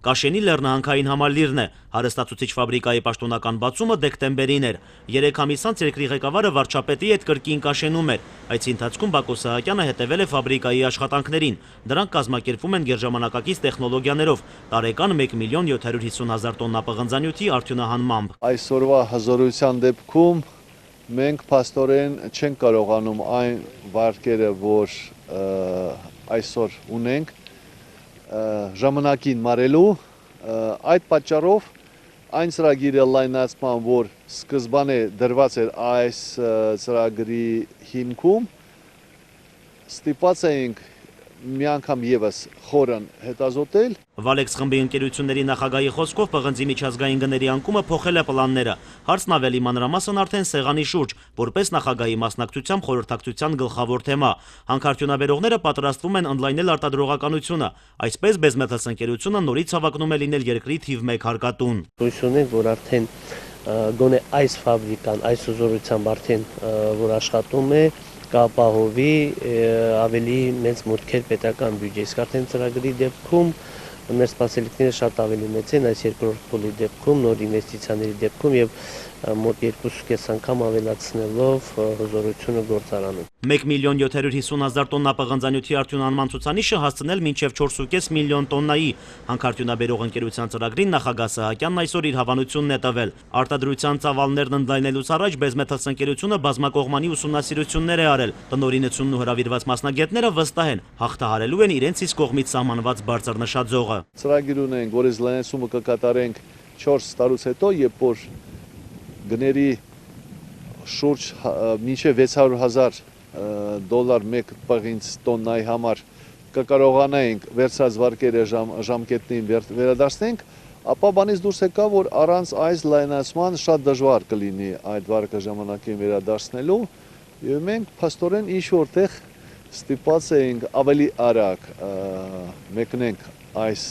Կաշենի լեռնահանքային համալիրն է, հարստացուցիչ ֆաբրիկայի պաշտոնական բացումը դեկտեմբերին էր։ 3 ամիս անց երկրի ղեկավարը վարչապետի հետ կրկին Կաշենում էր։ Այցի ընթացքում Բակո Սահակյանը հետևել է ֆաբրիկայի աշխատանքներին։ Դրանք կազմակերպվում են գերժամանակակից տեխնոլոգիաներով, տարեկան 1.750.000 տոննա պղնձանյութի արդյունահանմամբ։ Այսօրվա հզորության դեպքում մենք փաստորեն չենք կարողանում այն վարկերը, որ այսօր ունենք, ժամանակին մարելու, այդ պատճառով այն ծրագիրը լայնացման, որ սկզբանե դրված էր այս ծրագրի հիմքում, ստիպված էինք մի անգամ եւս խորն հետազոտել։ Վալեքս խմբի ընկերությունների նախագահի խոսքով պղնձի միջազգային գների անկումը փոխել է պլանները։ Հարցն ավելի մանրամասն արդեն սեղանի շուրջ, որպես նախագահի մասնակցությամբ խորհրդակցության գլխավոր թեմա։ Հանքարդյունաբերողները պատրաստվում են ընդլայնել արտադրողականությունը, այսպես Bezmetals ընկերությունը նորից հավակնում է լինել երկրի թիվ 1 հարկատուն։ Հույս ունենք, որ արդեն գոնե այս ֆաբրիկան, այս ուզորությամբ արդեն որ աշխատում է, կապահովի ավելի մեծ մուտքեր պետական բյուջե։ Իսկ արդեն ծրագրի դեպքում մեր սպասելիքները շատ ավելի մեծ են, այս երկրորդ փուլի դեպքում, նոր ինվեստիցիաների դեպքում եւ մոտ 2.5 անգամ ավելացնելով հզորությունը գործարանում։ 1.750.000 տոննա պղնձանյութի արդյունահանման ցուցանիշը հասցնել մինչև 4.5 միլիոն տոննայի։ Հանքարդյունաբերող ընկերության ծրագրին նախագահ Սահակյանն այսօր իր հավանությունն է տվել։ Արտադրության ծավալներն ընդլայնելուց առաջ Bezmetals ընկերությունը բազմակողմանի ուսումնասիրություններ է արել։ Տնօրինությունն ու հրավիրված մասնագետները վստահ են, հաղթահարելու են իրենց իսկ կողմից սահմանված բարձր նշաձողը։ Ծրագիր ունենք, որից լայնացումը կկատարենք 4 տարուց հետո, երբ որ գների շուրջ մինչև 600,000 դոլար մեկ պղինձ տոննայի համար կկարողանայինք վերցրած վարկերը ժամկետին վերադարձնենք, ապա բանից դուրս եկա, որ առանց այս լայնացման շատ դժվար կլինի այդ վարկը ժամանակին վերադարձնելու, եւ մենք փաստորեն ինչ որտեղ ստիպված էինք ավելի արագ մեկնենք այս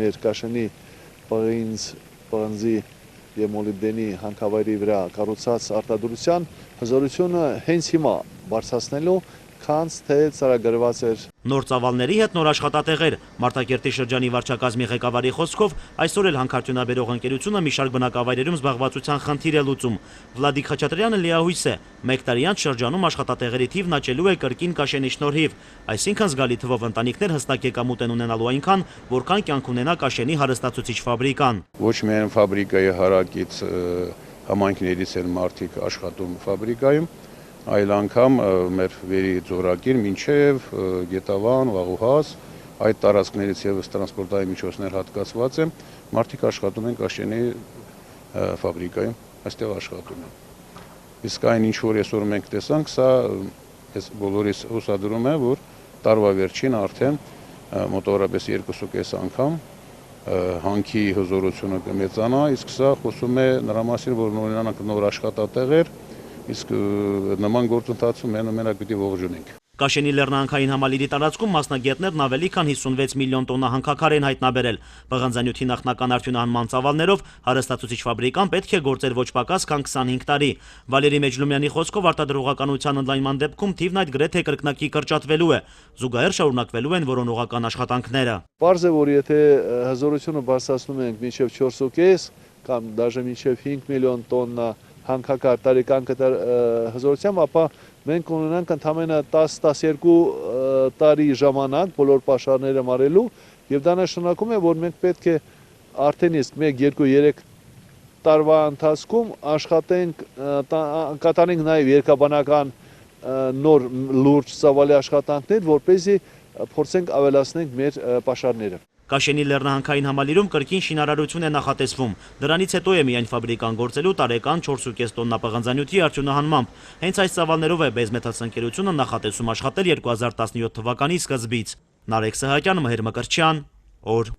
մեր Կաշենի պղնձի եւ մոլիբդենի հանքավայրի վրա կառուցած արտադրության հզորությունը հենց հիմա բարձրացնելու, քանց թե ծրագրված էր։ Նոր ծավալների հետ նոր աշխատատեղեր։ Մարտակերտի շրջանի վարչակազմի ղեկավարի խոսքով այսօր էլ հանքարդյունաբերող ընկերությունը մի շարք բնակավայրերում զբաղվածության խնդիր է լուծում։ Վլադիկ Խաչատրյանը լիահույս է։ 1 տարի անց շրջանում աշխատատեղերի թիվն աճելու է կրկին Կաշենի շնորհիվ, այսինքն զգալի թվով ընտանիքներ հստակ եկամուտ են ունենալու այնքան, որքան կյանք ունենա Կաշենի հարստացուցիչ ֆաբրիկան։ Ոչ միայն ֆաբրիկայի հարակից համայնքներից են մարդիկ աշխատում ֆաբրիկայում, այլ անգամ մեր վերի ձորակիր մինչև Գետավան, Վաղուհաս, այդ տարածքներից եւս տրանսպորտային միջոցներ հատկացված են, մարդիկ աշխատում են Կաշենի ֆաբրիկայում, այստեղ աշխատում են։ Իսկ այն ինչ որ այսօր մենք տեսանք, սա ես բոլորիս հուսադրում եմ, որ տարվա վերջին արդեն մոտավորապես 2.5 անգամ հանքի հզորությունը կմեծանա, իսկ սա խոսում է նրա մասին, որ ունենանք նոր աշխատատեղեր, իսկ նման գործընթացում մենակ պիտի ողջունենք։ Կաշենի լեռնահանքային համալիրի տարածքում մասնագետներն ավելի քան 56 միլիոն տոննա հանքաքար են հայտնաբերել։ Պղնձանյութի նախնական արդյունահանման ծավալներով հարստացուցիչ ֆաբրիկան պետք է գործեր ոչ պակաս քան 25 տարի։ Վալերի Մեջլումյանի խոսքով արտադրողականության ընդլայնման դեպքում թիվն այդ գրեթե կրկնակի կրճատվելու է։ Զուգահեռ շարունակվելու են որոնողական աշխատանքները։ Պարզ է, որ եթե հզորությունը բարձրացնում ենք մինչև 4.5 կամ դաժե մինչև 5 միլիոն տոննա հանքաքար տարեկան հզորությամբ, ապա մենք ունենանք ընդամենը 10-12 տարի ժամանակ բոլոր պաշարները մարելու, եւ դա նշանակում է, որ մենք պետք է արդեն իսկ 1-2-3 տարվա ընթացքում աշխատենք, կատարենք նաեւ երկաբանական նոր լուրջ ծավալի աշխատանքներ, որպեսզի փորձենք ավելացնենք մեր պաշարները։ Կաշենի լեռնահանքային համալիրում կրկին շինարարություն է նախատեսվում։ Դրանից հետո է միայն ֆաբրիկան գործելու տարեկան 4.5 տոննա պղնձանյութի արդյունահանմամբ։ Հենց այս ծավալներով է Bezmetals ընկերությունը նախատեսում աշխատել 2017 թվականի սկզբից։ Նարեկ Սահակյան, Մհեր Մկրտչյան, օր։